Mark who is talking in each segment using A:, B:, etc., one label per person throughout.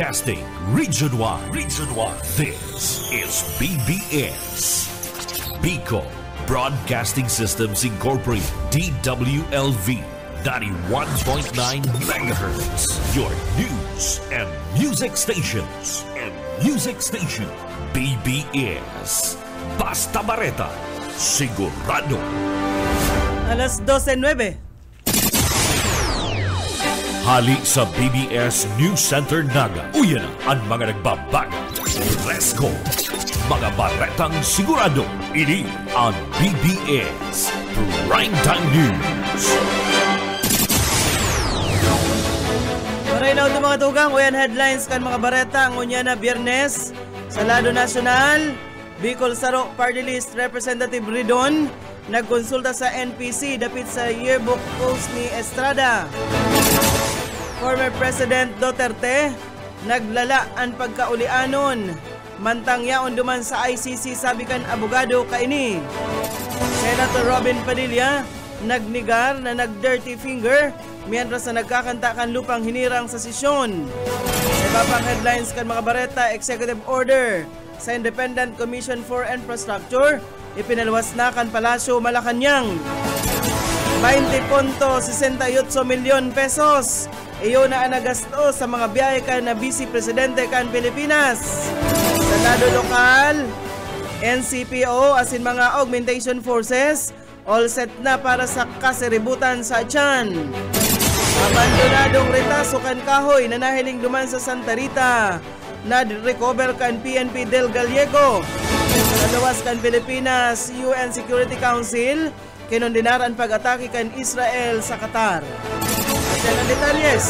A: Casting Region 1. Region 1. This is BBS. Bicol Broadcasting Systems Incorporated. DWLV 91.9 MHz. Your news and music stations. BBS. Basta Bareta. Sigurado.
B: Alas 12:09.
A: Hali sa BBS News Center Naga. Uyan ang mga nagbabaga. Let's go! Mga baretang sigurado. Ini ang BBS Primetime News.
B: Maray na ito mga tugang. Uyan headlines kan mga bareta. Ang unya na Biyernes. Sa Lado Nacional, Bicol Saro Party List Representative Ridon nagkonsulta sa NPC dapit sa yearbook post ni Estrada. Former President Duterte naglala ang pagkaulianon. Mantang yaon duman sa ICC sabikan abogado kaini. Senator Robin Padilla nagnigar na nag-dirty finger mientras na nagkakanta kan lupang hinirang sa sesyon. Sa iba pang headlines kan mga bareta, executive order sa Independent Commission for Infrastructure ipinalwas na kan Palasyo Malacanang. 20.68 milyon pesos. Iyo na ang nagasto sa mga biyahe kan na Vice Presidente kan Pilipinas. Sa lado lokal, NCPO asin mga augmentation forces all set na para sa kaseributan sa Achan. Abandonadong retaso kan kahoy na nahiling duman sa Santa Rita. Na-recover kan PNP del Gallego. Sa lawas kan Pilipinas, UN Security Council kinondinaran pag-atake kan Israel sa Qatar. At yan ang detalyes.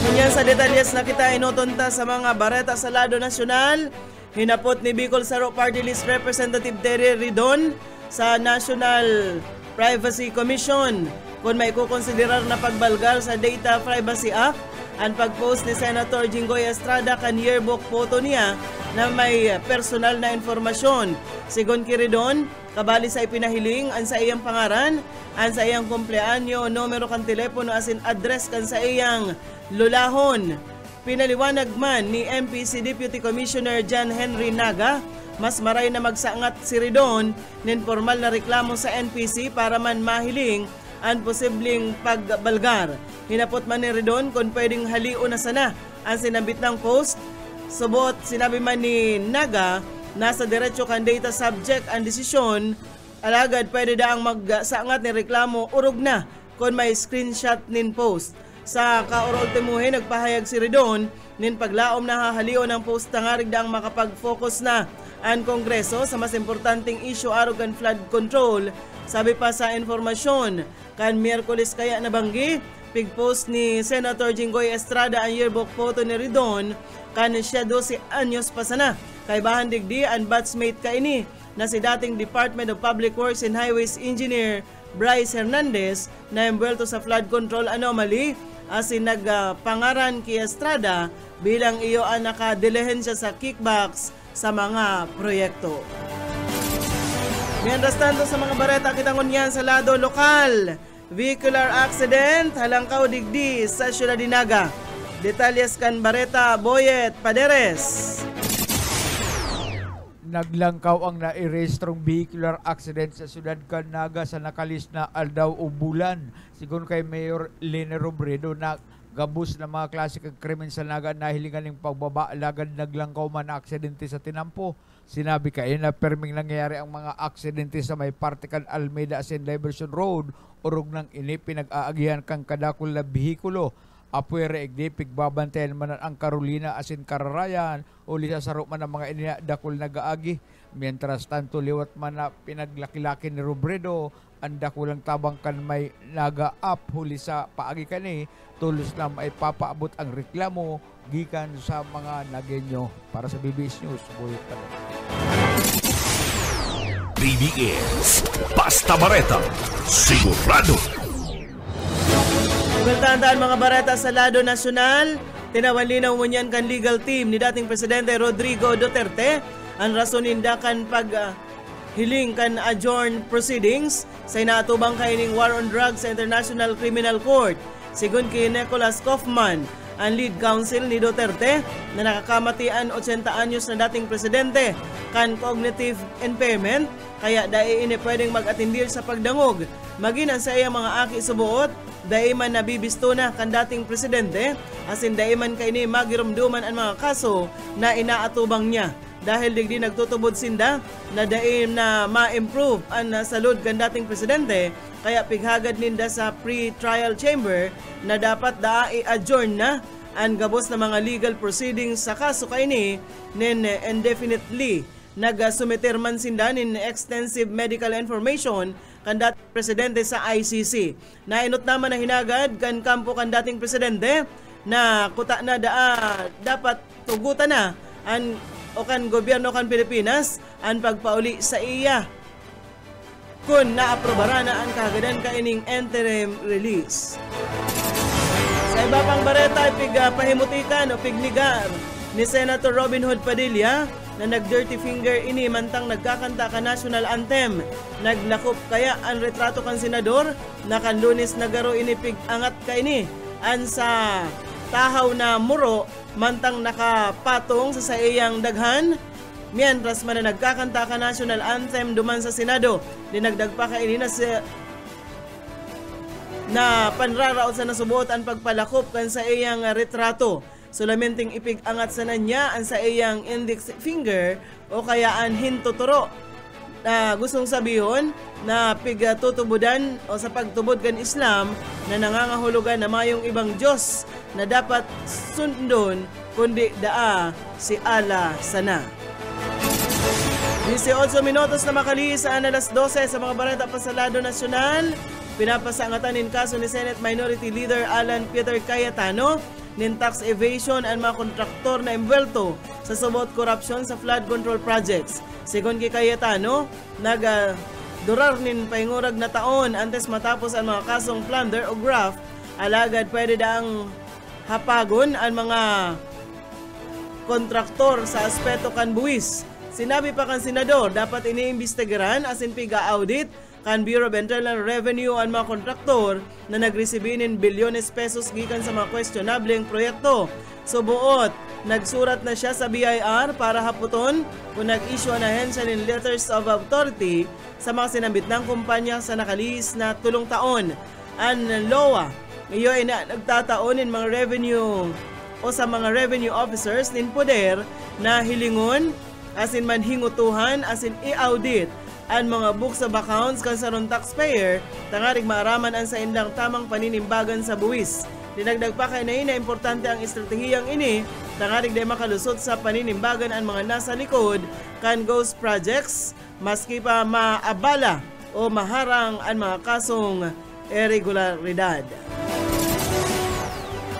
B: Ngunyan sa detalyes na kita inutunta sa mga bareta sa Lado Nacional, hinapot ni Bicol Saro Party List Representative Terry Ridon sa National Privacy Commission kung may kukonsiderar na pagbalgar sa Data Privacy Act ang pag-post ni Senator Jinggoy Estrada kan yearbook photo niya na may personal na informasyon. Sigon Kiridon, kabali sa ipinahiling ang sa iyang pangaran, ang sa iyang kumpleanyo, numero kan telepono asin address kan sa iyang lulahon. Pinaliwanag man ni MPC Deputy Commissioner John Henry Naga, mas maray na magsaangat si Ridon nin formal na reklamo sa NPC para man mahiling ang posibleng pagbalgar. Hinapot man ni Ridon kung pwedeng haliw na sana ang sinabit ng post. Subot, sinabi man ni Naga, nasa diretso kan data subject ang desisyon, alagad pwede daang magsaangat ni reklamo urog na kung may screenshot nin post. Sa kaorol timuhe, nagpahayag si Ridon nin paglaom na hahaliw ng post tangarig daang makapag-focus na ang Kongreso sa mas importanteng issue arrogant flood control. Sabi pa sa informasyon, kan Miyerkules kaya nabanggi, pig-post ni Senator Jinggoy Estrada ang yearbook photo ni Ridon, kan siya 12 anyos pa sana. Kay bahan digdi ang batchmate kaini na si dating Department of Public Works and Highways Engineer Bryce Hernandez na embwelto sa flood control anomaly asin nagpangaran kay Estrada bilang iyo ang nakadilihensya sa kickbacks sa mga proyekto. Mientras tanto sa mga bareta kitangon yan sa lado lokal, vehicular accident halangkaw digdi sa Ciudad de Naga. Detalyes kan bareta Boyet Paderes.
C: Naglangkaw ang nairehistrong vehicular accident sa Ciudad Naga sa nakalis na aldaw o bulan. Sigun kay Mayor Lene Robredo na gabus na mga klase kag krimen sa Naga nahilingan ng pagbaba lagad naglangkaw man na aksidente sa Tinampo. Sinabi kayo na perming nangyayari ang mga aksidente sa may parte kan Almeida asin Diversion Road urog nang ini pinag-aagihan kang kadakol na bihikulo. Apuere igdipig babantayan man ang Carolina asin Kararayan uli sa saro man ang mga inadakol na gaagi. Mientras tanto liwat man na pinaglaki-laki ni Robredo ang dakulang tabang kan may naga-up huli sa paagi kani tulos na may papaabot ang reklamo gikan sa mga nagenyo. Para sa BBS News, Boyet Paderes.
A: BBS Basta Bareta Sigurado.
B: Tandaan mga bareta sa Lado Nacional, tinawan linaw mo niyan kan legal team ni dating Presidente Rodrigo Duterte ang rason indakan hiling kan adjourn proceedings sa inaatubang kaining war on drugs sa International Criminal Court. Sigun kay Nicholas Kaufman, ang lead counsel ni Duterte na nakakamatian 80 anyos na dating presidente kan cognitive impairment kaya dai ini pwedeng mag-atindir sa pagdangog. Maginan sa iyang mga aki subuot, dai man nabibisto na kan dating presidente asin dai man kay ni magirumduman ang mga kaso na inaatubang niya. Dahil digdi nagtutubod sinda na dai na ma-improve ang salud kan dating presidente kaya pighagad ninda sa pre-trial chamber na dapat i-adjourn na ang gabos na mga legal proceedings sa kaso kay ni nin indefinitely nagsumiter man sinda nin extensive medical information kan dating presidente sa ICC. Nainot naman na hinagad kan kampo kan dating presidente na kuta na dapat tugutan na ang o kan gobyerno kan Pilipinas ang pagpauli sa iya kung naaprobara na ang kagadan kaining interim release. Sa iba pang bareta, pahimutikan o pignigar ni Senator Robin Hood Padilla na nag-dirty finger ini mantang nagkakanta ka national anthem. Naglakop kaya ang retrato kan senador na kan Lunes nagaro ini pigangat ka ini an sa tahaw na muro mantang nakapatong sa iyang daghan. Mientras man na nagkakanta ka national anthem duman sa Senado, dinagdag pa ka ini na panraraot sa nasubuot ang pagpalakop kan sa iyang retrato. Sulamenteng ipigangat sa nanya ang sa iyang index finger o kaya ang hintuturo na gustong sabihon na pigtutubudan o sa pagtubod kan Islam na nangangahulugan na mayong ibang Diyos na dapat sundon kundi si Allah sana. 18 minutos na makalis sa alas 12 sa mga bareta pasalado nasyonal. Pinapasangatan in kaso ni Senate Minority Leader Alan Peter Cayetano nin tax evasion ang mga kontraktor na imbwelto sa subot korupsyon sa flood control projects. Sigon kay Cayetano, durar nin paingurag na taon antes matapos ang mga kasong plunder o graft, alagad pwede daang hapagon ang mga kontraktor sa aspeto kan buwis. Sinabi pa kan senador, dapat iniimbestigaran asin piga-audit kan Bureau of Internal Revenue ang mga kontraktor na nagresibinin bilyones pesos gikan sa mga questionableng proyekto. Subuot, nagsurat na siya sa BIR para haputon kung nag-issue ang ahensya ng letters of authority sa mga sinambit ng kumpanya sa nakalis na 3 taon. Ang LOA, iyo ay nagtataon ng mga revenue o sa mga revenue officers nin poder na hilingon asin man hingutuhan asin i-audit ang mga books of accounts kan sarong taxpayer tangarig maaraman ang sa indang tamang paninimbagan sa buwis. Dinagdag pa kay na importante ang estratehiyang ini tangarig day makalusot sa paninimbagan ang mga nasa likod kan ghost projects maski pa maabala o maharang ang mga kasong irregularidad.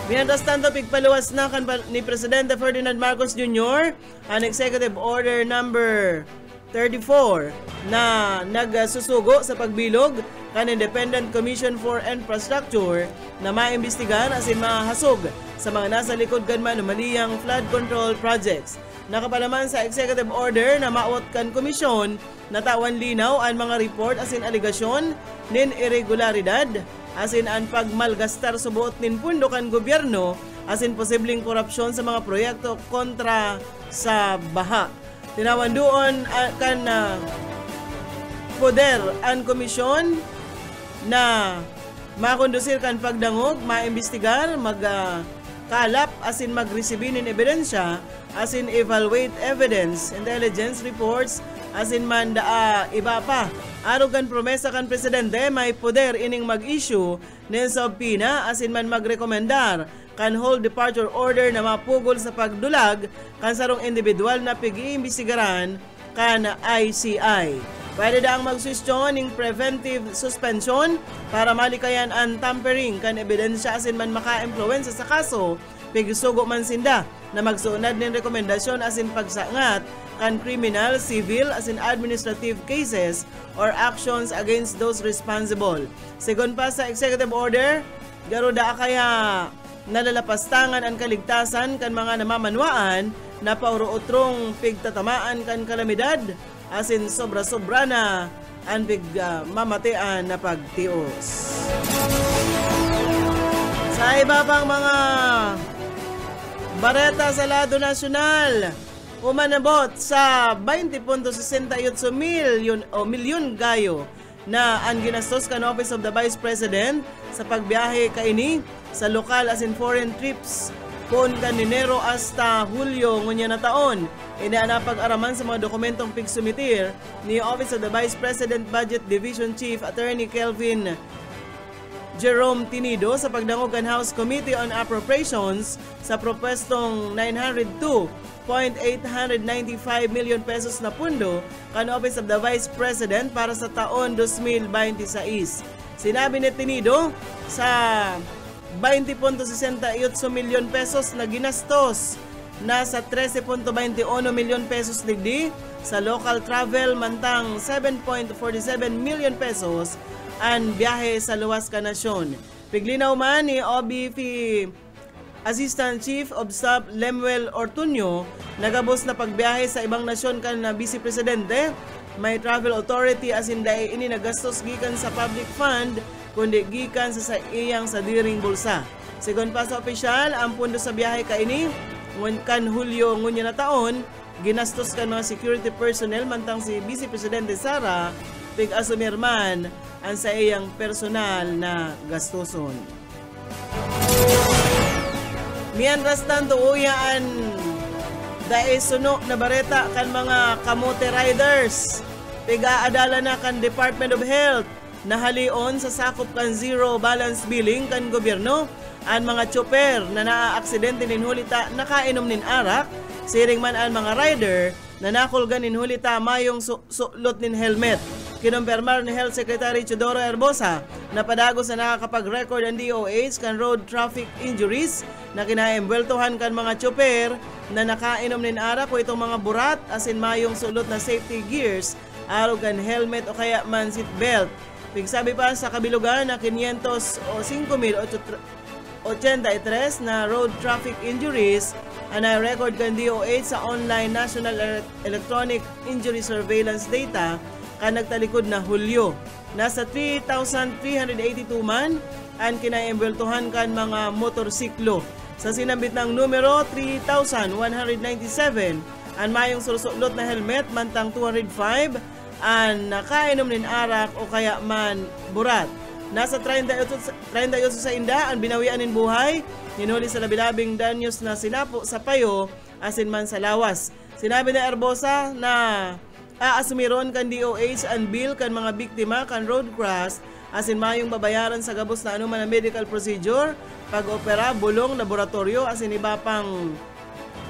B: Mientras tanto, pigpaluwas na ni Presidente Ferdinand Marcos Jr. ang Executive Order number 34 na nagsusugo sa pagbilog kan Independent Commission for Infrastructure na maimbestigar asin mahasog sa mga nasa likod kan manumaliyang flood control projects. Nakapalaman sa Executive Order na maawat kan komisyon na tawan linaw ang mga report asin aligasyon nin irregularidad asin ang pagmalgastar subuot nin pundo kan gobyerno asin posibleng korupsyon sa mga proyekto kontra sa baha. Tinawan doon kan poder ang komisyon na makondusir kan pagdangog, maimbestigar, magkalap asin magresibin ng ebidensya asin evaluate evidence, intelligence reports asin man iba pa. Arugan promesa kan presidente may poder ining mag-issue ng subpoena asin man magrekomendar kan hold departure order na mapugol sa pagdulag kan sarong individual na pag-iimbestigaran kan ICI. Pwede daang magsusyon ng preventive suspension para malikayan ang tampering kan ebidensya asin man maka-influensya sa kaso pigsugo man sinda na magsuunad ng rekomendasyon asin pagsangat kan criminal, civil asin administrative cases or actions against those responsible. Sigon pa sa executive order, garuda kaya nalalapastangan ang kaligtasan kan mga namamanwaan na pauruotrong pigtatamaan kan kalamidad asin sobra-sobra na ang mamatian na pagtios. Sa iba pang mga bareta sa lado nasyonal, umanabot sa 20.68 milyon gayo na ang ginastos kan Office of the Vice President sa pagbiyahe kaini sa lokal as in foreign trips kon kan Enero hasta Hulyo ngunya na taon. Ina pag-araman sa mga dokumentong pigsumitir ni Office of the Vice President Budget Division Chief Attorney Kelvin Jerome Tinido sa pagdangog kan House Committee on Appropriations sa propwestong 902.895 million pesos na pundo kan Office of the Vice President para sa taon 2026. Sinabi ni Tinido sa 20.68 milyon pesos na ginastos, nasa 13.21 milyon pesos digdi sa local travel, mantang 7.47 million pesos ang biyahe sa luwas ka nasyon. Piglinaw man ni OBP Assistant Chief of Staff Lemuel Ortuño, nagabos na pagbiyahe sa ibang nasyon kan na Vice Presidente, may travel authority as in dai ini nagastos gikan sa public fund kundi gikan sa iyang sadiring bulsa. Sigon pa sa opisyal, ang pundo sa biyahe kaini kan Hulyo ngunya na taon, ginastos kan mga security personnel mantang si Vice Presidente Sara pig-asumir man ang sa iyang personal na gastuson. Mientras tanto, uyaan dahil suno na bareta kan mga kamote riders. Piga-adala na kan Department of Health na halion sa sakop kan zero balance billing kan gobyerno ang mga tsoper na naa-aksidente nin hulita nakainom nin arak, siring man ang mga rider na nakulgan nin hulita mayong sulot nin helmet. Kinumpirmar ni Health Secretary Teodoro Herbosa na padagos na nakakapag-record ang DOH kan road traffic injuries na kinaembweltohan kan mga tsoper na nakainom nin arak o itong mga burat asin mayong sulot na safety gears, araw kan helmet o kaya man seat belt. Pigsabi pa sa kabilugan na 505,083 na road traffic injuries ang record kan DOH sa online National Electronic Injury Surveillance Data kan nagtalikod na Hulyo. Nasa 3,382 man ang kinaembweltohan kan mga motorsiklo. Sa sinambit ng numero 3,197 ang mayong susulot na helmet mantang 205 ang nakainom nin arak o kaya man burat. Nasa 38 sa inda ang binawian nin buhay, ninuli sa labilabing danyos na sinapo sa payo asin man sa lawas. Sinabi na Herbosa na aasumiron kan DOH ang bill kan mga biktima kan road crash asin mayong babayaran sa gabos na anuman na medical procedure, pag-opera, bulong, laboratorio asin iba pang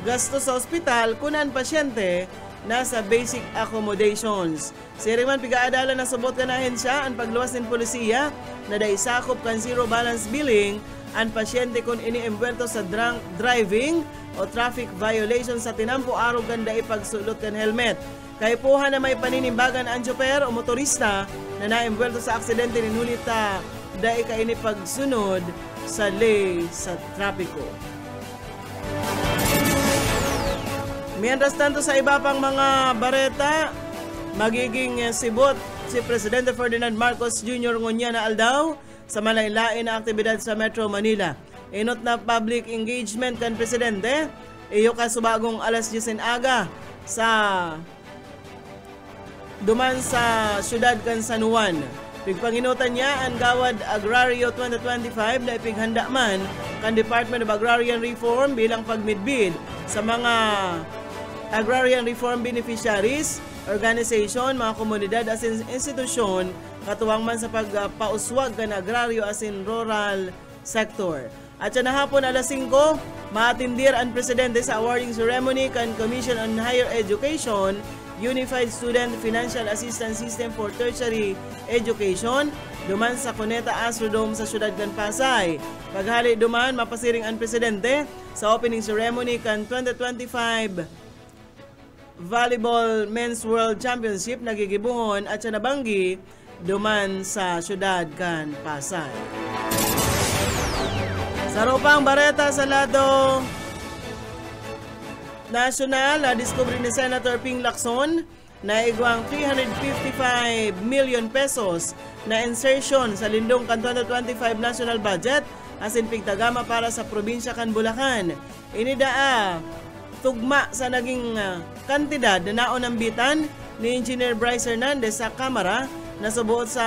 B: gasto sa ospital kunan pasyente nasa basic accommodations. Siriman pigaadala na subot ka na ahensya ang pagluwas ng polisiya na daisakop kan zero balance billing ang pasyente kung iniembwerto sa drunk driving o traffic violation sa tinampo araw kan dai pagsulot kan helmet. Kaipuhan na may paninimbagan ang tsoper o motorista na naembwerto sa aksidente ni nulita dai ka ini pagsunod sa ley sa trapiko. Mientras tanto sa iba pang mga bareta, magiging sibot si Presidente Ferdinand Marcos Jr. ngunya na aldaw sa malaylain na aktibidad sa Metro Manila. Inot na public engagement kan Presidente, iyo kasubagong alas 10 aga sa duman sa syudad kan San Juan. Pigpanginutan niya ang Gawad Agrario 2025 na ipighanda man kan Department of Agrarian Reform bilang pagmidbid sa mga agrarian reform beneficiaries, organization, mga komunidad asin institusyon katuwang man sa pagpauswag kan agraryo asin rural sector. At siya na hapon alas 5, maatindir ang Presidente sa awarding ceremony kan Commission on Higher Education, Unified Student Financial Assistance System for Tertiary Education, duman sa Cuneta Astrodome sa siyudad kan Pasay. Paghali duman, mapasiring ang Presidente sa opening ceremony kan 2025 Volleyball Men's World Championship nagigibungon at siya nabanggi duman sa siyudad kan Pasay. Sa ropang bareta sa lado nasyonal, na-discover ni Senator Ping Lacson na igwang 355 million pesos na insertion sa lindong kan 2025 national budget asin pigtagama para sa probinsya kan Bulacan. Inidaa tugma sa naging kantidad na naonambitan ni Engineer Bryce Hernandez sa Kamara na subuot sa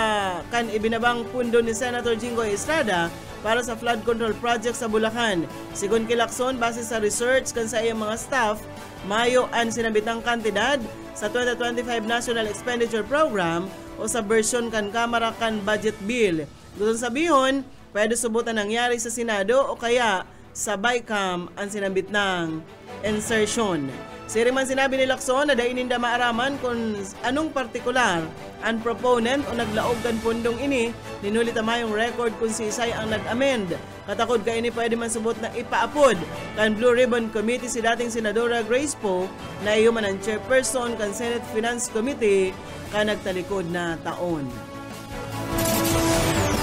B: kan ibinabang pundo ni Senator Jinggoy Estrada para sa flood control project sa Bulacan. Sigon kilakson, base sa research kan sa iyang mga staff, mayo ang sinabitang kantidad sa 2025 National Expenditure Program o sa version kan Kamara kan budget bill. Gusto sabihon, pwede subutan nangyari sa Senado o kaya sa BICAM ang sinabit ng insertion. Siri man sinabi ni Lacson na dainin da maaraman kung anong partikular ang proponent o naglaog kan pundong ini, ninulit mayong record kung si Isay ang nag-amend. Katakod ka ini pwede man subot na ipaapod kan Blue Ribbon Committee si dating Senadora Grace Poe na iyo man ang chairperson kan Senate Finance Committee ka nagtalikod na taon.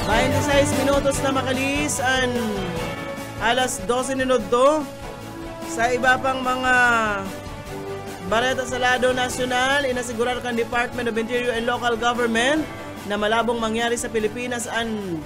B: 26 minutos na makalis ang alas 12 minuto sa iba pang mga bareta sa lado nasyonal. Inasigurar kan Department of Interior and Local Government na malabong mangyari sa Pilipinas ang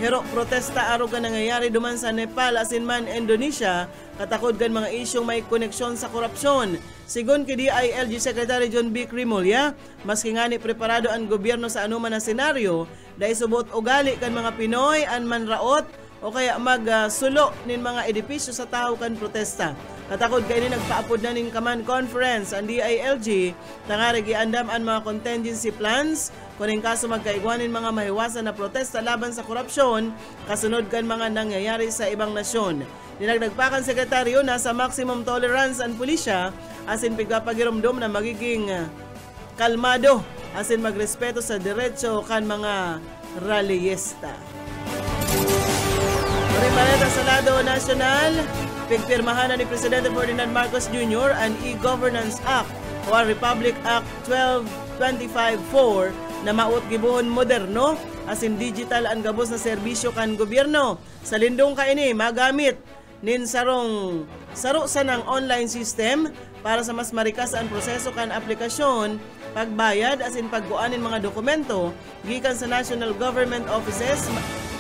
B: hero protesta araw ka nangyayari duman sa Nepal asin man Indonesia katakod kan mga isyong may koneksyon sa korupsyon. Sigon kay DILG Secretary John B. Crimolia, maski nga ni preparado ang gobyerno sa anuman na senaryo dahil subot ugali kan mga Pinoy an manraot o kaya magsulo nin mga edipisyo sa tao kan protesta. Katakod kay ni nagpaapod na nin command conference ang DILG tangari giandam ang mga contingency plans kuning kaso magkaigwanin mga mahiwasan na protesta laban sa korupsyon kasunod kan mga nangyayari sa ibang nasyon. Dinagdagpakan sekretaryo na sa maximum tolerance ang pulisya asin pigpapagirumdum na magiging kalmado asin magrespeto sa diretso kan mga rallyista. Baleta sa lado nasyonal, pigpirmahan na ni Presidente Ferdinand Marcos Jr. ang E-Governance Act o Republic Act 1225-4 na maut gibuhon moderno asin digital ang gabos na serbisyo kan gobyerno. Sa lindong kaini magamit nin saro sa ng online system para sa mas marikas ang proseso kan aplikasyon, pagbayad asin pagguanin mga dokumento gikan sa national government offices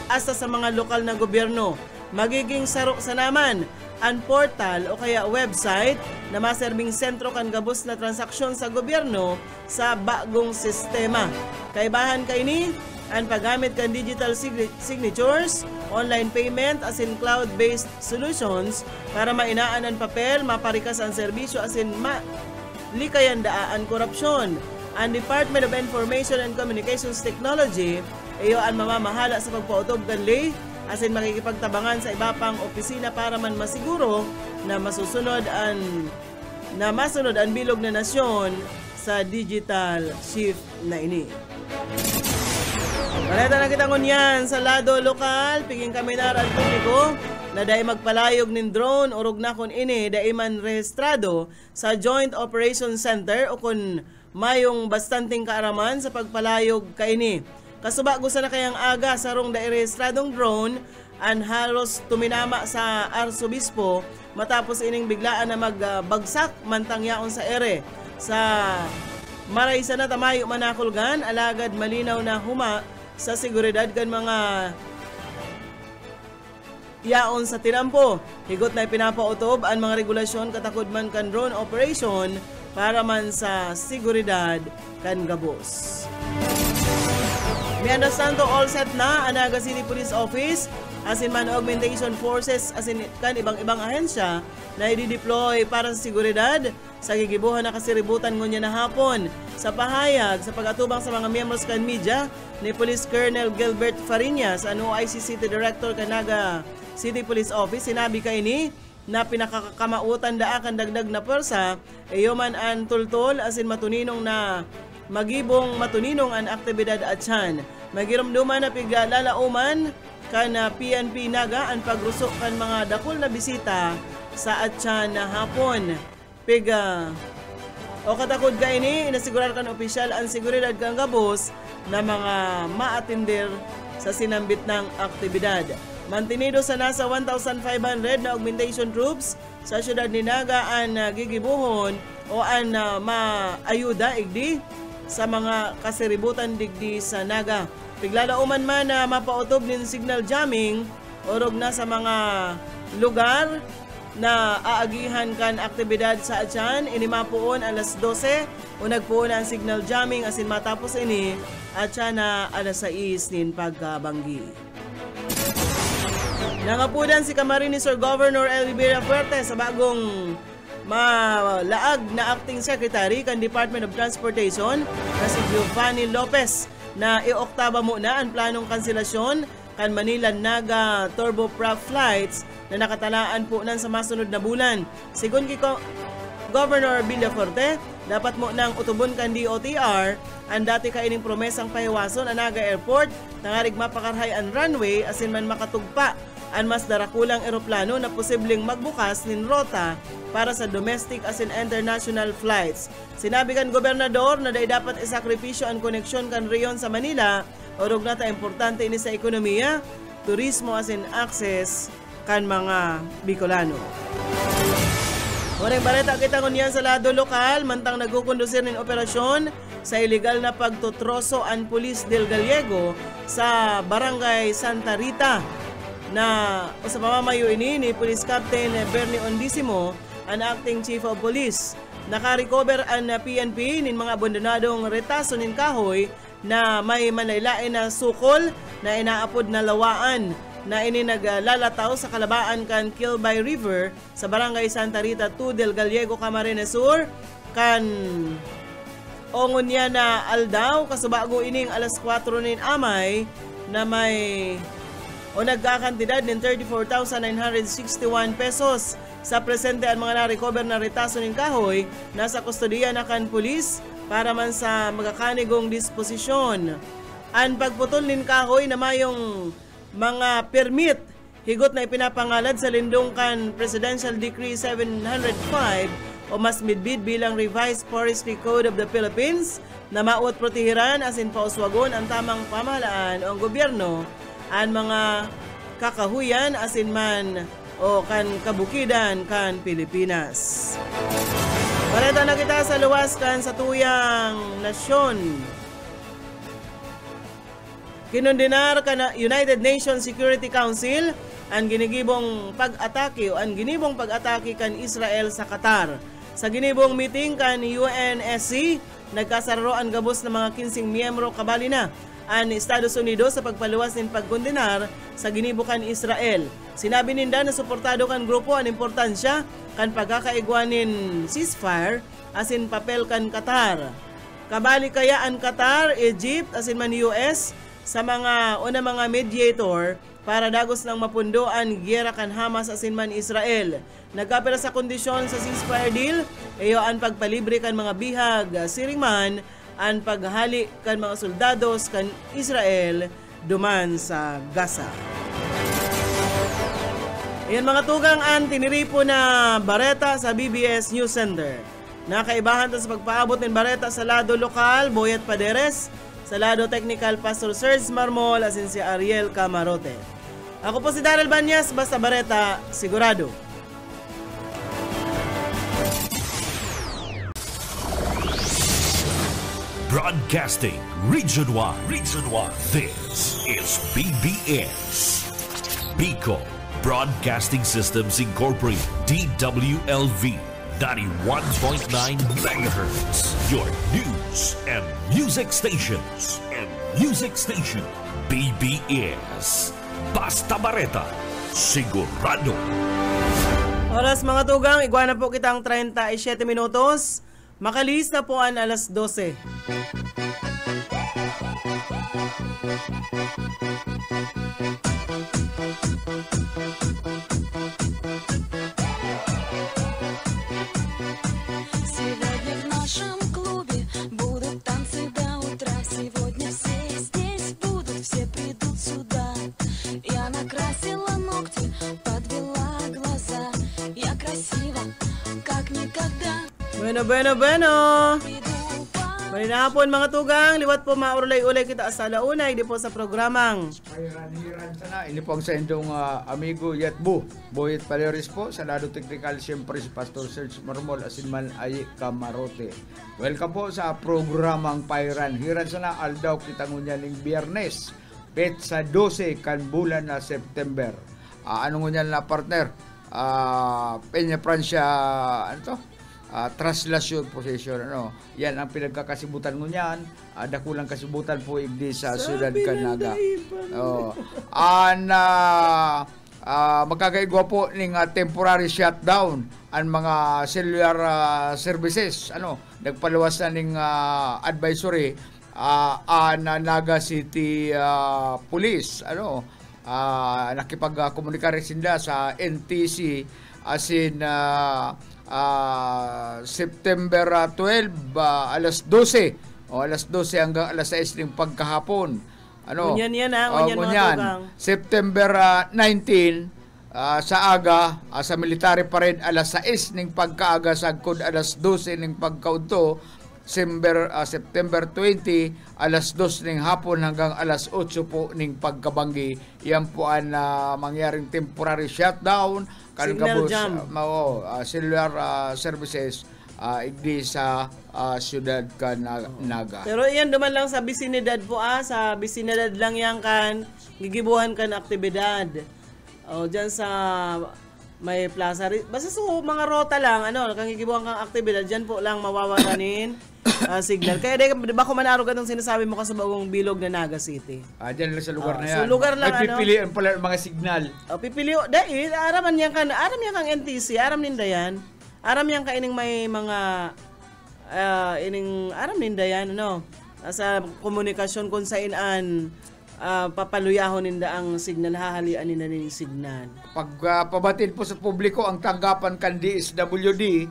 B: hasta sa mga lokal na gobyerno. Magiging saro sa naman ang portal o kaya website na maserbing sentro kan gabos na transaksyon sa gobyerno sa bagong sistema. Kaibahan kay ni ang paggamit kan digital signatures, online payment asin cloud-based solutions para mainaan ang papel, maparikas ang serbisyo asin malikayan daan korupsyon. Ang Department of Information and Communications Technology iyo ang mamamahala sa pagpautob kan ley asin makikipagtabangan sa iba pang opisina para man masiguro na masunod ang bilog na nasyon sa digital shift na ini. Baleta na kita ngunyan sa lado lokal, piging kaminar ang publiko na dahil magpalayog ng drone urog na kun ini dahil man rehistrado sa Joint Operations Center o kun mayong bastanting kaaraman sa pagpalayog kaini. Kasuba gusto na kayang aga sarong dairehistradong drone ang halos tuminama sa Arsobispo matapos ining biglaan na magbagsak mantangyaon sa ere. Sa maraysa na tamayo manakulgan alagad malinaw na huma sa seguridad kan mga yaon sa tinampo. Higot na ipinapautob ang mga regulasyon katakod man kan drone operation para man sa seguridad kan gabos. Mianda Santo all set na ang Naga City Police Office asin man augmentation forces asin kan ibang ahensya na i-deploy para sa seguridad sa gigibuhan na kasiributan ngunya na hapon. Sa pahayag sa pagatubang sa mga miyembros kan media ni Police Colonel Gilbert Fariñas ang OIC City Director kan Naga City Police Office, sinabi kay ni na pinakakamautan daa kan dagdag na pwersa iyo man ang tultol asin matuninong na magibong matuninong ang aktibidad at tiyan. Magirumduman na piglalauman kan PNP Naga ang pagrusok kan mga dakol na bisita sa atyan na hapon. O katakod ka ini, inasigurar kan opisyal ang seguridad kang gabos na mga maatindir sa sinambit ng aktibidad. Mantinido sa nasa 1,500 na augmentation troops sa syudad ni Naga ang gigibuhon o an maayuda igdi sa mga kasiributan digdi sa Naga. Piglalauman man na mapautob nin signal jamming orog na sa mga lugar na aagihan kan aktibidad sa atyan. Inimapuon alas 12 o nagpuon ang signal jamming asin matapos ini atyan na alas 6 nin pagkabanggi. Nangapudan si Camarines Sur Governor Elvi Villafuerte sa bagong malaag na acting secretary kan Department of Transportation na si Giovanni Lopez na ioktaba muna ang planong kanselasyon kan Manila-Naga turboprop flights na nakatalaan po nan sa masunod na bulan. Sigun kay Governor Villafuerte, dapat mo nang utubon kan DOTR ang dati kaining promesang pahiwason ang Naga Airport nangarig mapakarhay ang runway asin man makatugpa ang mas darakulang eroplano na posibleng magbukas nin rota para sa domestic asin international flights. Sinabi kan gobernador na dapat isakripisyo ang koneksyon kan reyon sa Manila orog na ta importante ini sa ekonomiya, turismo asin access kan mga Bicolano. Oreng balita kita ngunyan sa lado lokal, mantang nagkukondusir ng operasyon sa illegal na pagtutroso ang Pulis del Gallego sa Barangay Santa Rita na sa pamamayo ini ni Police Captain Bernie Ondisimo, ang acting Chief of Police. Nakarecover ang PNP nin mga abandonadong retaso nin kahoy na may manlaylain na sukol na inaapod na lawaan na ini naglalataw sa kalabaan kan Kilbay River sa Barangay Santa Rita 2 del Gallego, Camarines Sur kan ongon niya na aldaw kasubago ining alas 4 nin amay na may o nagkakantidad ng 34,961 pesos. Sa presente ang mga na-recover na retaso ng kahoy nasa kustodiya na kan pulis para man sa magkakanigong disposisyon. Ang pagputol ng kahoy na mayong mga permit higot na ipinapangalad sa lindong kan Presidential Decree 705 o mas midbid bilang Revised Forestry Code of the Philippines na maot protehiran asin pauswagon ang tamang pamahalaan o ang gobyerno ang mga kakahuyan asin man o kan kabukidan kan Pilipinas. Pareta na kita sa luwas kan sa tuyang nasyon. Kinondenar kan United Nations Security Council ang ginigibong pag-atake o ang ginibong pag-atake kan Israel sa Qatar. Sa ginibong meeting kan UNSC, nagkasaro ang gabos ng mga 15 miyembro kabali na ang Estados Unidos sa pagpaluwas ng pagkondenar sa ginibukan Israel. Sinabi ninda na suportado kan grupo ang importansya kan pagkakaigwanin ceasefire asin papel kan Qatar. Kabali kaya ang Qatar, Egypt asin man US sa mga mga mediator para dagos ng mapundoan giyera kan Hamas asin man Israel. Nagkapira sa kondisyon sa ceasefire deal, iyo ang pagpalibre kan mga bihag siringman ang paghali kan mga soldados kan Israel duman sa Gaza. Ayan mga tugang ang tiniripo na bareta sa BBS News Center. Nakaibahan ta sa pagpaabot ng bareta sa lado lokal, Boyet Paderes, sa lado technical, Pastor Serge Marmol, asin si Ariel Camarote. Ako po si Daryl Banyas, basta bareta, sigurado.
A: Broadcasting region-wide. This is BBS. Bicol Broadcasting Systems Incorporated. DWLV 91.9 MHz. Your news and music stations. BBS. Basta Bareta. Sigurado.
B: Oras mga tugang, iguana po kitang 37 minutos. Makalis na po ang alas 12.
D: Сегодня в нашем клубе будут танцы до утра. Сегодня все здесь будут, все придут сюда. Я накрасила ногти, подвела глаза. Я красива, как никогда.
B: Bueno. Marinang hapon mga tugang, liwat po maurulay-ulay kita sa launay, di po sa programang.
C: Hiran sana. Ini po ang sa inyong amigo Yatbu. Boyet Paleris po. Sa lado technical, siyempre si Pastor Serge Marmol, asinman ay Camarote. Welcome po sa programang Pairan. Hiran sana, aldaw kita ngunyaling Biyernes. Bet sa 12 kan bulan na September. Ano ngunyan na partner? Peña Francia, ano to? Translation possession, ano, yan ang pinagkakasibutan mo niyan. Dakulang kasibutan po igdi sa Ciudad Canaga. Magkakaigwa po ng temporary shutdown ang mga cellular services, ano, nagpaluwas na ng advisory na Naga City Police, ano, nakipag-komunikar sila sa NTC as in September 12 alas 12 alas 12 hanggang alas 6 ng pagkahapon. Ano?
B: Ngunyan mga tugang.
C: September 19 sa aga sa military parade alas 6 ng pagkaaga sagkod alas 12 ng pagkaudto. September 20 alas 2 ng hapon hanggang alas 8 po ng pagkabanggi. Yan po ang mangyaring temporary shutdown
B: Signal jam.
C: Cellular services igdi sa Ciudad Canaga.
B: Pero iyan duman lang sa bisinidad po sa bisinidad lang yan kan gigibuhan kan aktibidad. Diyan sa may plaza basta so mga rota lang ano kang gigibuhan kang aktibidad diyan po lang mawawalanin signal. Kaya di ba ko manaro ganung sinasabi mo ka sa bagong bilog na Naga City.
C: Diyan lang sa lugar na yan.
B: So lugar lang
C: pipilian pala mga signal.
B: Pipili dahil aram yan kang NTC, aram ninda yan. Aram yan ka ining may mga ining aram ninda yan ano sa komunikasyon kung sainan papaluyahon ninda ang signal, hahalian ninda ning signal.
C: Pag pabatid po sa publiko ang tanggapan kan DSWD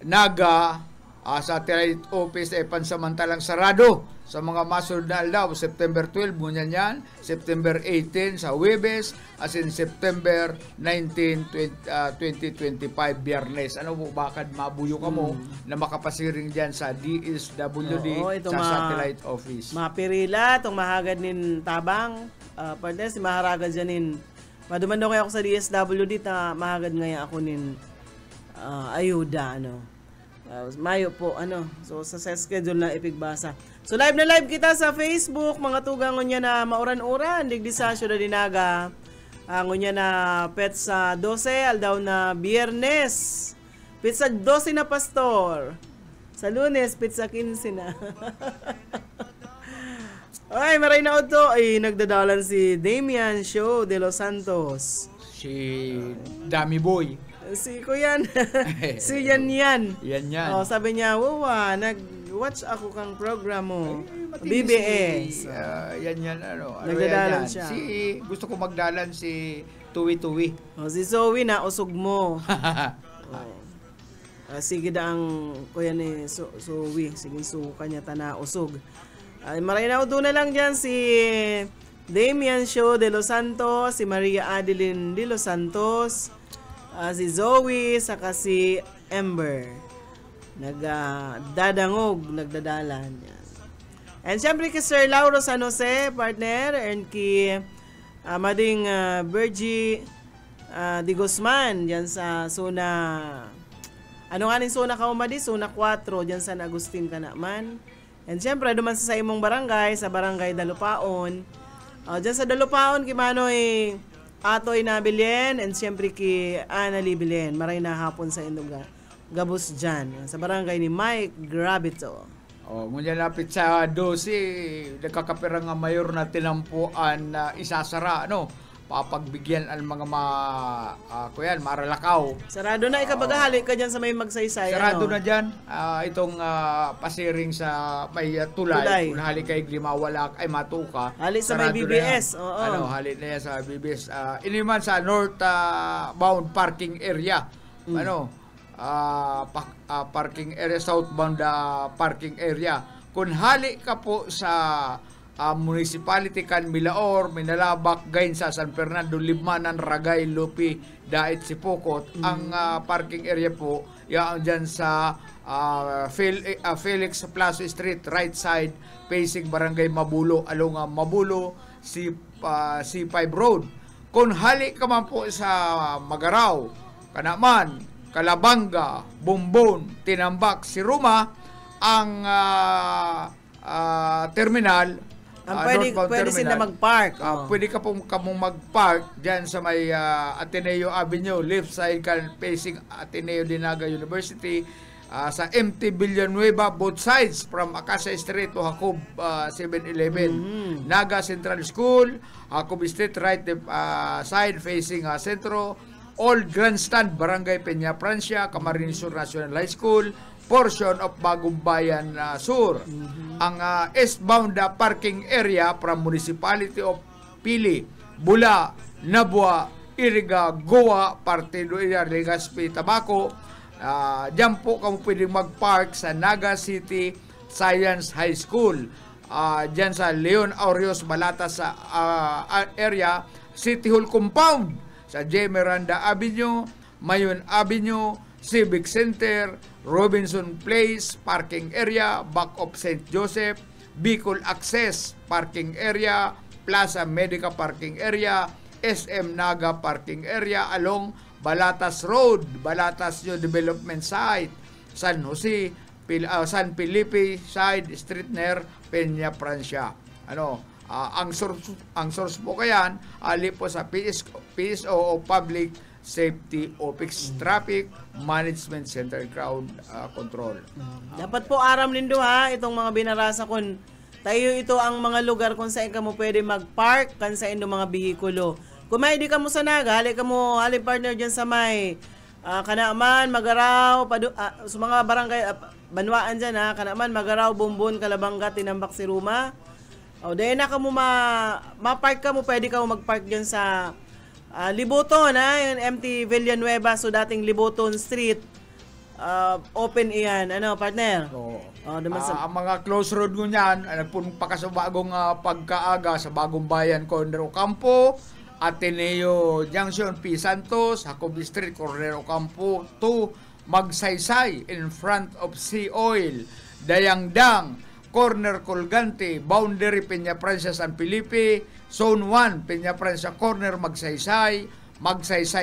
C: Naga satellite office ay pansamantalang sarado sa mga masunod na aldaw. September 12 ngunyan yan, September 18 sa Huwebes, as in September 19, 2025 Biyernes. Ano mo, bakit mabuyo ka mo na makapasiring dyan sa DSWD sa satellite office? Mapirila,
B: itong mahagad nin tabang, partner, si maharagad dyan nin, madumando kayo ako sa DSWD, mahagad ngayon ako nin ayuda, ano. Mayo po, ano. So, sa schedule na ipigbasa. So, live na live kita sa Facebook. Mga tugangon niya na mauran-uran. Digdi sa Ciudad de Naga. Ngon na pet sa 12, aldaw na Biyernes. Pet sa 12 na Pastor. Sa Lunes, pet sa 15 na. Ay, maray na ito. Ay, nagdadalan si Damian Show de Los Santos.
C: Si Dami Boy.
B: Si Kuyan. Si Yan. Sabi niya, "Wawa, nag-watch ako kang program mo." BBS.
C: Yan, ano.
B: Nagdadalan siya.
C: Gusto ko magdalan si Tuwi-Tuwi.
B: Si Zoe na usog mo. Sige da ang kuya ni Zoe. Sige, suka niya tana usog. Maray na doon na lang dyan si Damian Show de Los Santos, si Maria Adeline de Los Santos, si Zoe, saka si Ember. Nagdadangog, nagdadalan. Yan. And syempre kay Sir Lauro San Jose, partner, and kay Mading Bergie Di Guzman, dyan sa Zona, ano nga nin Zona Kaumadi? Zona 4, dyan sa Agustin ka naman. And syempre, duman sa imong barangay, sa barangay Dalupaon. Dyan sa Dalupaon, kimano'y Atoy Nabilien, and siyempre ki Ana Libilien. Maray na hapon sa inyong gabos dyan. Sa barangay ni Mike Gravito.
C: Ngunyan lapit sa 12, nagkakapirang nga mayor na tinampuan na isasara, ano? Papagbigyan ang mga maralakaw.
B: Sarado na, ikabagahali ka dyan sa may magsaysay.
C: Sarado na dyan. Itong pasiring sa may tulay. Kung hali kay Glimawalak ay matuka.
B: Hali sa may BBS.
C: Hali na yan sa BBS. Iniman sa northbound parking area. Parking area, southbound parking area. Kung hali ka po sa municipality kan Milaor, Minalabak, gain sa San Fernando, Libmanan, Ragay, Lupi, Dait, Sipokot. Ang parking area po, yan dyan sa Felix Plaza Street, right side, facing Barangay Mabulo, along Mabulo, C5 Road. Kung hali ka man po sa Magaraw, Kanaman, Kalabanga, Bumbon, Tinambak, Siruma, ang terminal,
B: pwede sila mag-park.
C: Pwede ka pong mag-park dyan sa may Ateneo Avenue, left side kan facing Ateneo Dinaga University, sa MT Villanueva, both sides from Acacia Street to Jacob 7-Eleven. Naga Central School, Jacob Street, right side facing Centro, Old Grandstand, Barangay Peña Francia, Camarines Sur National High School, portion of Bagong Bayan Sur. Ang eastbound parking area from Municipality of Pili, Bula, Nabua, Iriga, Goa, Partido Legazpi, Tabaco. Diyan po kamo pwedeng mag-park sa Naga City Science High School. Diyan sa Leon Aureos, Balata sa area, City Hall Compound, sa J. Miranda Avenue, Mayon Avenue, Civic Center, Robinson Place, parking area, back of St. Joseph, Bicol Access, parking area, Plaza Medica parking area, SM Naga parking area along Balatas Road, Balatas New Development Site, San Jose, San Felipe Side, Street near Peña Francia. Ang source po kayan, ali po sa PSO o Public Safety Office, Traffic Management Center, Crowd Control.
B: Dapat po aram nindo itong mga binarasa kun tayo ito ang mga lugar kung saan ka mo pwede mag-park kan sa inyong mga bihikulo. Kung may di ka mo sa Naga, hali partner dyan sa may Kanaman, Magaraw, sa mga barangay, Banwaan dyan Kanaman, Magaraw, Bumbon, Kalabanga, Tinambak, Siruma. Dahil na ka mo ma-park ka mo, pwede ka mo mag-park dyan sa Liboton, yung MT Villanueva, so dating Liboton Street, open iyan, partner?
C: Ang mga close road ko niyan, nagpunpa ka sa bagong pagkaaga sa Bagong Bayan, Corner Ocampo, Ateneo Junction, P. Santos, Jacob Street, Corner Ocampo, 2, Magsaysay, in front of Sea Oil, Dayangdang, Corner Colgante, Boundary, Peña Francia, San Felipe, Zone 1, Peña Francia Corner, Magsaysay,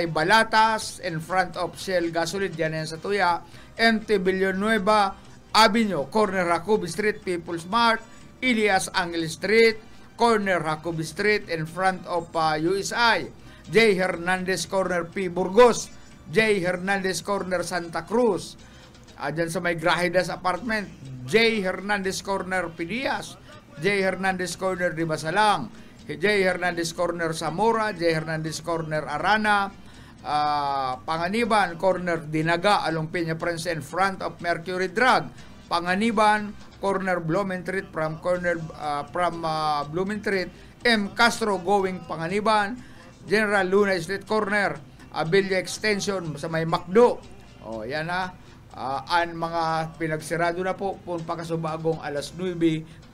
C: Balatas, in front of Shell Gasoline, yan sa Tuya, MT Villanueva Avenue, Corner Jacob Street, People's Mart, Elias Angel Street, Corner Jacob Street, in front of USI, J. Hernandez Corner, P. Burgos, J. Hernandez Corner, Santa Cruz, dyan sa may Grahidas Apartment, J. Hernandez Corner, Pidias, J. Hernandez Corner, Dibasalang, J. Hernandez Corner, Zamora, J. Hernandez Corner, Arana, Panganiban, Corner, Dinaga, along Peña Francia, in front of Mercury Drug, Panganiban, Corner, Blumentritt, from Blumentritt, M. Castro, going Panganiban, General Luna Street Corner, Abilia Extension, sa may Macdo. Yan ang mga pinagsirado na po kung pakasubagong alas 9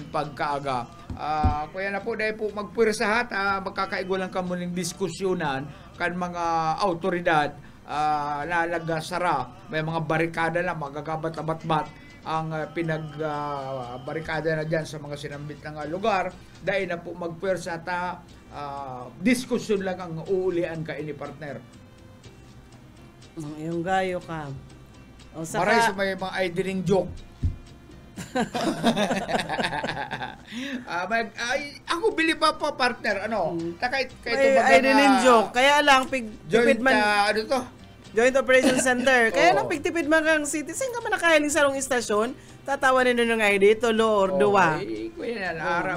C: pagkaaga. Kaya na po dahil po magpwirsahat, magkakaigulang ka muling diskusyonan kan mga autoridad na nagsara. May mga barikada na magagabat-abat-bat ang pinagbarikada na dyan sa mga sinambit ng lugar. Dahil na po magpwirsahat, diskusyon lang ang uulian ka ini partner.
B: Yung gayo ka.
C: Maray sa may mga idling joke. Ako bili pa partner, kahit
B: idling joke. Kaya lang, tipid man. Joint Operation Center. Kaya lang, pigtipid man kang citizen ka man nakahiling sa rong istasyon, tatawanin nun ng ID, tulo or duwa.
C: Kuya yan, ara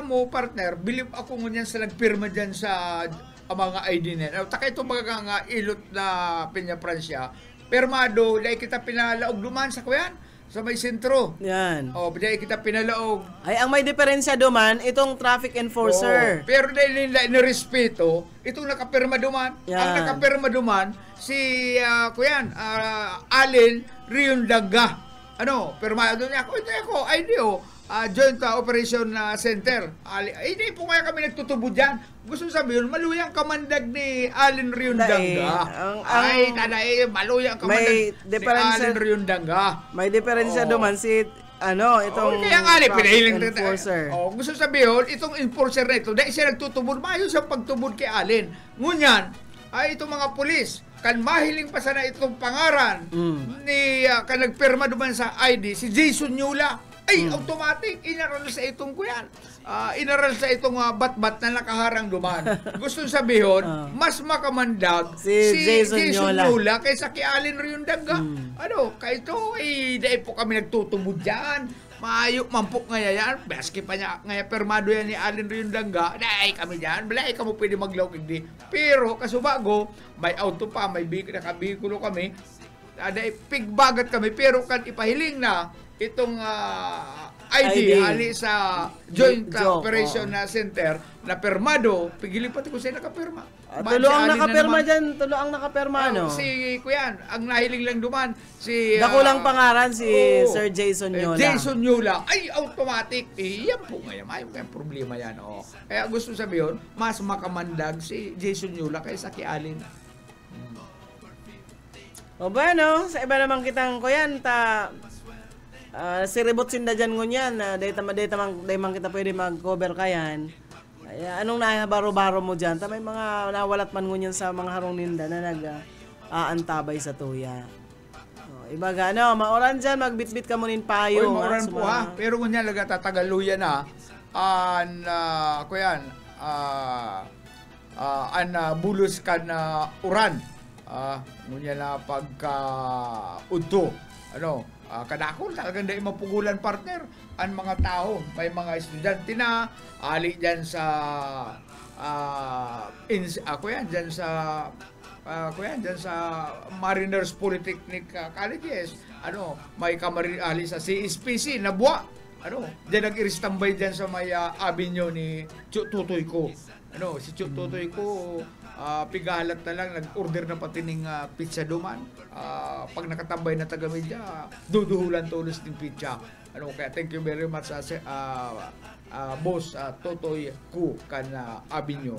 C: mo partner, bilib ako ngunyan sa nagpirma dyan sa mga ID net. Taka ito mga ilot na Peña Francia, permado, dahil kita pinalaog duman sa kuyan, sa may sentro.
B: Yan.
C: Dahil kita pinalaog.
B: Ay, ang may diferensya duman, itong traffic enforcer.
C: Pero dahil nila nirespeto, itong nakapirma duman. Yan. Ang nakapirma duman, si kuyan, Allen Rion Daga. Permado niya ako, ID Joint Operation Center. Hindi po kaya kami nagtutubo dyan. Gusto sabihin, maluyang kamandag ni Allen Riondanga. Ay, taday, maluyang kamandag ni Allen Riondanga.
B: May diferensya duman si itong
C: kaya nga pinahiling
B: enforcer.
C: Gusto sabihin, itong enforcer na ito, dahil siya nagtutubod, maayos ang pagtubod kay Allen. Ngunyan, ay itong mga pulis, kan mahiling pa sana itong pangaran ni kan nagpirma duman sa ID, si Jason Yula. Ay, automatic, inaral sa itong kuyan. Inaral sa itong bat-bat na nakaharang duman. Gusto sabihin, mas makamandag
B: si Jason
C: Yula kaysa kay Allen Riondanga. Kaya ito, dahil po kami nagtutubod dyan. Maayo, mampok nga yan. Baski pa niya, ngaya permado yan ni Allen Riondanga. Dahil kami dyan, balay ka mo pwede maglawag di. Pero, kasubago, may auto pa, may nakabikulo kami. Dahil pigbagat kami, pero kan ipahiling na, itong ID ali sa Joint Operation Center na permado, pigilipat ko siya nakapirma.
B: Tulo ang nakapirma dyan, tulo ang nakapirma,
C: Si Kuyan, ang nahiling lang duman, si...
B: Dakulang pangaran, si Sir Jason Yula.
C: Jason Yula, ay automatic. Yan po ngayon, may problema yan. Kaya gusto sabihin, mas makamandag si Jason Yula kaysa kay Allen.
B: Bueno, sa iba naman kitang Kuyan, si Rebot sinda dyan ngunyan, dahil man kita pwede mag-cover kayan. Anong nahabaro-baro mo dyan? May mga nawalat man ngunyan sa mga harong ninda na nag-aantabay sa tuya. Ibaga, maoran dyan, magbitbit ka mo nin payo.
C: Maoran po pero ngunyan laga tatagaluyan kuyan, bulos ka na uran. Ngunyan na pagka-udto. Kadakol talagang dahil mapugulan partner ang mga tao, may mga estudyante na ali dyan sa dyan sa Mariners Polytechnic Colleges, may ali sa CSPC na buwa, dyan nag-iristambay dyan sa may avenue ni Tutoy ko. Si Tutoy ko, pigalat na lang, nag-order na pati ng pizza duman. Pag nakatambay na taga-media, duduhulan tulos ng pizza. Kaya thank you very much boss Totoy Ku kan Avenue.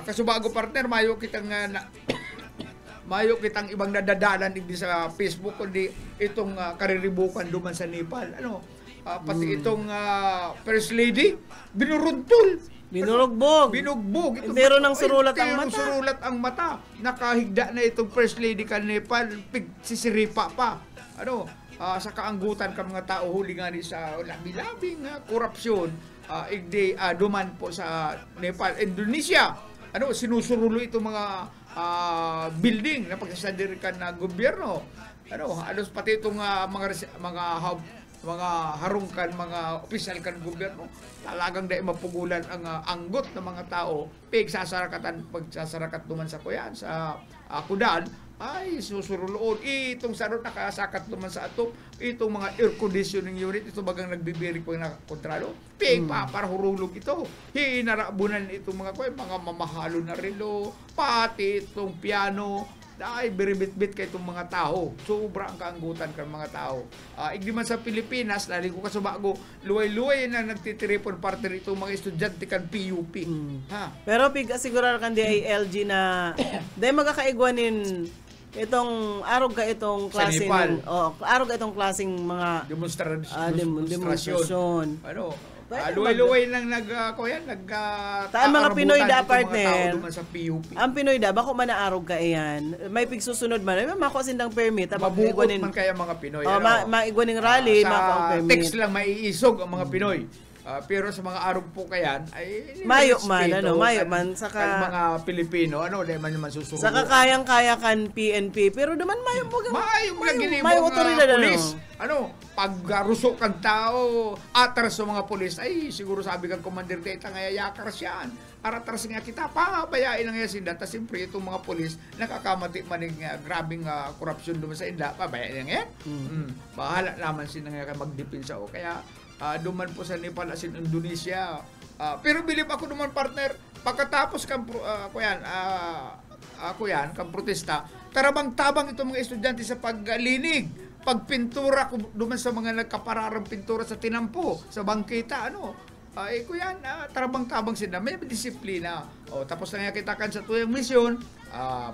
C: Kasubago partner, mayo kitang ibang nadadalan hindi sa Facebook kundi itong kariribukan duman sa Nepal. Pati itong First Lady binuruntol.
B: Binugbog. Pero nang surulat
C: ang mata. Nakahigda na itong First Lady kan Nepal, sisiripa pa. Sa kaanggutan ka mga tao huli nga ni sa labi-labing korupsyon, duman po sa Nepal, Indonesia. Sinusurulo itong mga building na pagsasadirikan na gobyerno. Pati itong mga harungkan, mga opisyal kan gobyerno, talagang dahil mapugulan ang anggot ng mga tao, pagsasarakat naman sa kuyan, sa kudan, ay susuruloon. Itong sarot nakasakat naman sa atop, itong mga air conditioning unit, ito bagang nagbibirik pag nakakontralo, para hurulog ito. Hinarabunan itong mga mamahalo na relo, pati itong piano, ay biribit-bit kay itong mga tao. Sobra ang kaanggutan kan mga tao. Igdi man sa Pilipinas, lali ko kasubago, luway-luway na nagtitiripon partner itong mga estudyante kan PUP.
B: Pero asigurar kan di ay LG na dahil magkakaigwanin itong arog ka itong klaseng arog ka itong klaseng mga demonstrasyon.
C: Luway-luway lang
B: taan mga Pinoy da partner.
C: Sa PUP.
B: Ang Pinoy da bako man naarog ka iyan. May pigsusunod man, mako sindang permit
C: mabukot man kaya mga Pinoy.
B: Maigwaning rally, mako ang permit.
C: Text lang maiisog ang mga Pinoy. Pero sa mga arog po kayan ay
B: mayo man saka
C: mga Pilipino dahil man susurulo.
B: Saka kayang-kaya kan PNP pero duman mayo
C: mayo otoridad pulis. Pagruso kang tao atras sa mga pulis ay siguro sabi kang commander kay tangayayakar siyan. Aratras nga kita pabayain ang yasinda ta siyempre itong mga pulis nakakamati maning grabing korupsyon duman sa inda pabayain nga yan. Bahala naman sila nga magdepensa kaya duman po sa Nepal as in Indonesia. Pero bilib ako duman partner, pagkatapos kang kang protesta, tarabang-tabang itong mga estudyante sa paglinig pagpintura ko duman sa mga nagkapararang pintura sa tinampo, sa bangkita, kuyan, tarabang-tabang sila, may disiplina. Tapos na nga kita kan sa tuyang misyon,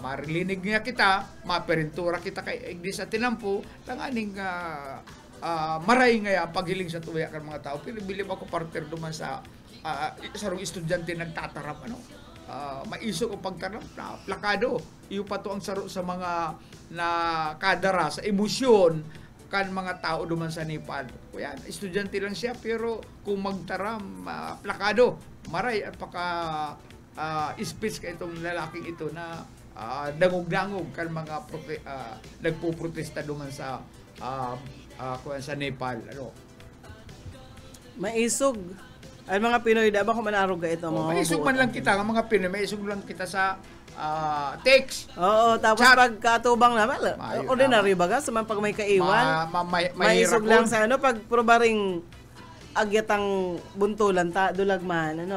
C: marilinig nga kita, maperintura kita kay igdi sa tinampo, langaning maray nga paghiling sa tuya kan mga tao. Pilibilib ako partner duman sa sarong estudyante nagtatarap, maisok o pagtarap na plakado. Iyo pa to ang saro sa mga nakadara sa emosyon kan mga tao duman sa Nepal. Kuya, estudyante lang siya pero kung magtaram plakado, maray at paka speech ka itong lalaking ito na dangog-dangog kan mga nagpuprotesta duman sa sa Nepal.
B: Maisog. Ay mga Pinoy, da ba ko manarog ka ito?
C: Maisog man lang kita, mga Pinoy, maisog lang kita sa text.
B: Oo, tapos
C: chat.
B: pag katubang naman, ordinary baga, sa pag may kaiwan, maisog lang sa pag probaring agyatang buntulan, dulagman,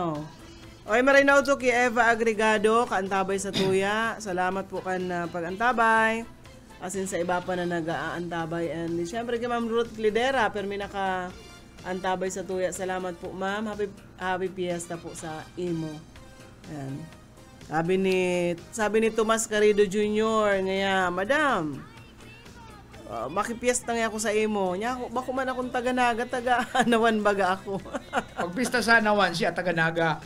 B: Okay, maray na uto kay Eva Agregado, kaantabay sa tuya. Salamat po kan pag-antabay. Asin sa iba pa na nag-aantabay. And siyempre kay Ma'am Ruth Clidera, permi antabay sa tuya. Salamat po, ma'am. Happy fiesta po sa imo. Ayan. Sabi ni Tomas Carrido Jr. ngaya, Madam, makipiesta nga ako sa imo. Nya, bako man akong taga-naga, taga-anawan baga ako.
C: Pagpista sa Anawan siya, taga-naga.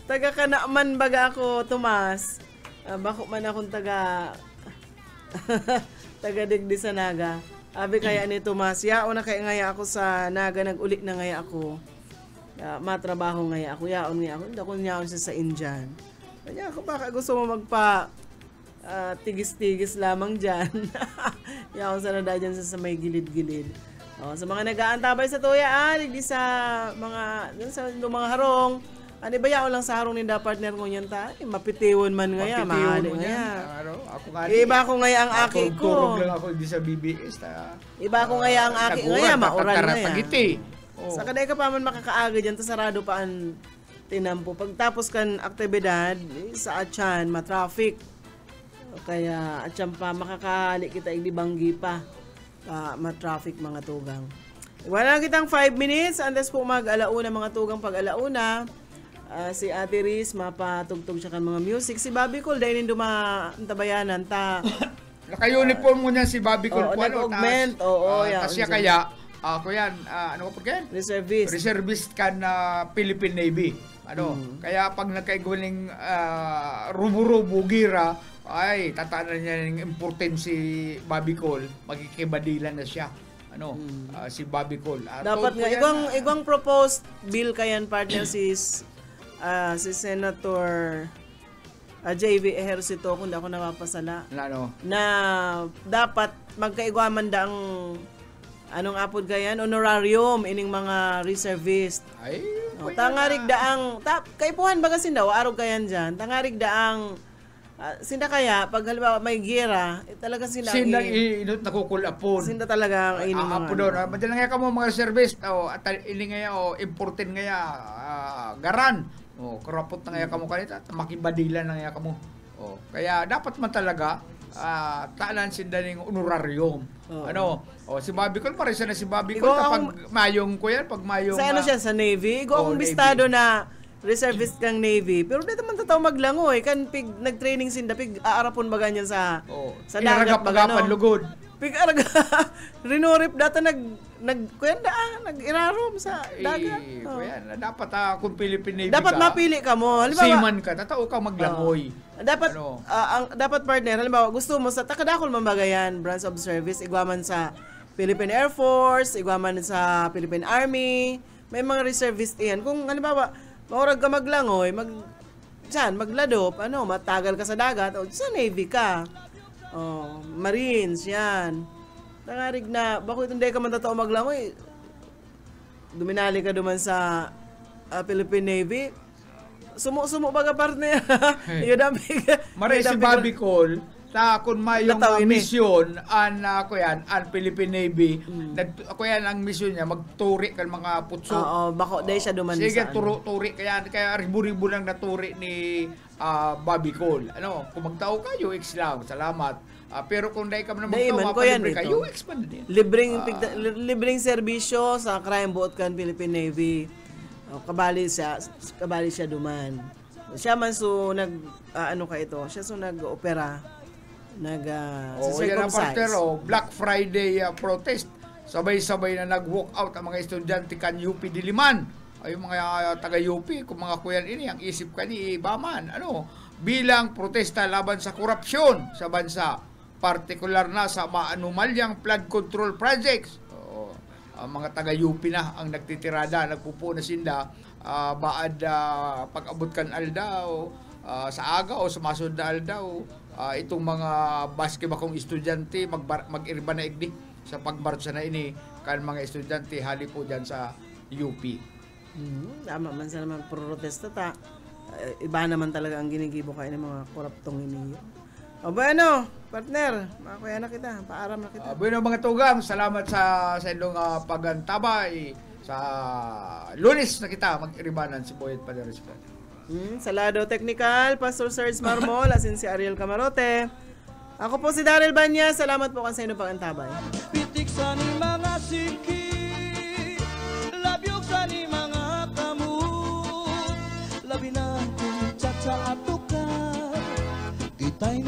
B: Taga-kanaman baga ako, Tomas. Bako man akong taga-digdi sa naga. Abi kaya ni Tomas, yaon na kaya ngaya ako sa naga, nag-ulit na ngaya ako. Matrabaho ngaya ako, yaon ngaya ako. Hindi ako yaon siya sa Indian. Kaya ako baka gusto mo magpa tigis-tigis lamang dyan. Yaon sa nada dyan sa may gilid-gilid. Sa mga nag-aantabay sa tuya, digdi sa mga harong. Ano ba yaon lang sa harong ni da partner ko yan ta? Mapitiwon man ngaya, mahali ngaya.
C: Ako nga.
B: Iba ko ngaya ang aki ko.
C: Turog lang ako di sa BBS.
B: Iba ko ngaya ang aki ngaya, mauran ngaya. Sa kaday ka pa man makakaaga dyan, sarado pa ang tinampo. Pagtapos kan aktibidad, sa atyan, matraffic. Kaya atyan pa, makakali kita igdibanggi pa. Matraffic mga tugang. Wala kitang 5 minutes, andas po mag-alauna mga tugang pag-alauna. Si Ate Riz, mapatugtog siya kan mga music. Si Bobby Cole, dahil yung dumabayanan,
C: naka-uniform mo niya si Bobby Cole.
B: Nag-augment,
C: kasi kaya, ako yan, ano ko pa
B: Reservist.
C: Reservist ka na Philippine Navy. Kaya pag nagkaiguling rubo-rubo gira, ay, tataanan niya ng important si Bobby Cole, magkikibadilan na siya. Si Bobby Cole.
B: Dapat nga, igwang proposed bill kayan partner si Senator JV Ejercito, kung ako napapasala. Na dapat magkaigwaman da ang anong apod kayan, honorarium ining mga reservist.
C: Ay,
B: tangarig da ang kaipuhan baga sindaw, araw kayan dyan, tangarig da ang sinda kaya, pag halimbawa may gira, talaga sila
C: inot nakukulapon.
B: Sinda talaga ang ining mga
C: doon. Madalang nga ka mo mga service, at iling nga, important nga, garan. Karapot na nga ka mo kanita, makibadilan na nga ka mo. Kaya dapat man talaga, taanan sinda ng honorarium. Si Bobby Cole, pares na si Bobby Cole, kapag mayong ko yan, pag mayong...
B: Sa sa Navy? Ikaw akong bistado na reservist kang Navy. Pero dito man tataw maglangoy. Kan nag-training sinda, aarapon ba ganyan sa dagat ba gano?
C: Lugod.
B: Araga, rinorip data nag-irarom sa dagat.
C: Dapat kung Philippine Navy
B: dapat
C: ka,
B: mapili ka mo. Halimbawa,
C: seaman ka, tatao ka maglangoy.
B: Dapat partner, halimbawa, gusto mo sa takadakol mambagayan, branch of service, igwaman sa Philippine Air Force, igwaman sa Philippine Army, may mga reservist yan. Kung halimbawa, maurag ka maglangoy, magladop, matagal ka sa dagat, o sa Navy ka. Marines, yan. Nangarig na, bakit hindi ka man tatao maglangoy? Duminali ka duman sa Philippine Navy. Sumo baga partner.
C: Maray si Bobby Cole, kung mayong misyon an Philippine Navy, ang misyon niya magturi kan mga putso.
B: Bako dahil siya duman
C: sa turi kaya ribu-ribu lang naturi ni Bobby Cole. Kung magtao kayo, lang, salamat. Pero kung dahil ka man
B: Dahil man ko yan
C: mapalibre ka,
B: ito.
C: UX man din.
B: Libreng serbisyo sa Crime Boat Can Philippine Navy. Kabali siya duman. Siya man so siya so nag-opera,
C: Yan ang partner, Black Friday protest. Sabay-sabay na nag-walk out ang mga estudyante kan UP Diliman. Ay mga taga-UP, kung mga kuyan ini, ang isip ka ni Baman, bilang protesta laban sa korupsyon sa bansa, partikular na sa maanumalyang flood control projects. Ang mga taga-UP na ang nagtitirada, nagpupo na sinda, baad pag-abot kan aldaw, sa aga o sumasod na aldaw, itong mga basketball estudyante mag-irba na igdi sa pagmarcha na ini kan mga estudyante hali po dyan sa UP.
B: Tama man sa naman protesta ta. Iba naman talaga ang ginigibo kayo ng mga koruptong ini. O bueno, partner, makuya na kita, paaram na kita.
C: Bueno mga tugang, salamat sa inyong pagantabay. Sa Lunes na kita mag-iribanan si Boyet Paderes.
B: Sa lado technical, Pastor Serge Marmol, asin si Ariel Camarote. Ako po si Daryl Banya, salamat po sa inyong pagantabay.
E: Pitik sa ni mga siki, labyog sa ni mga kamu, labi na kung tsa-tsa ato ka, kita'y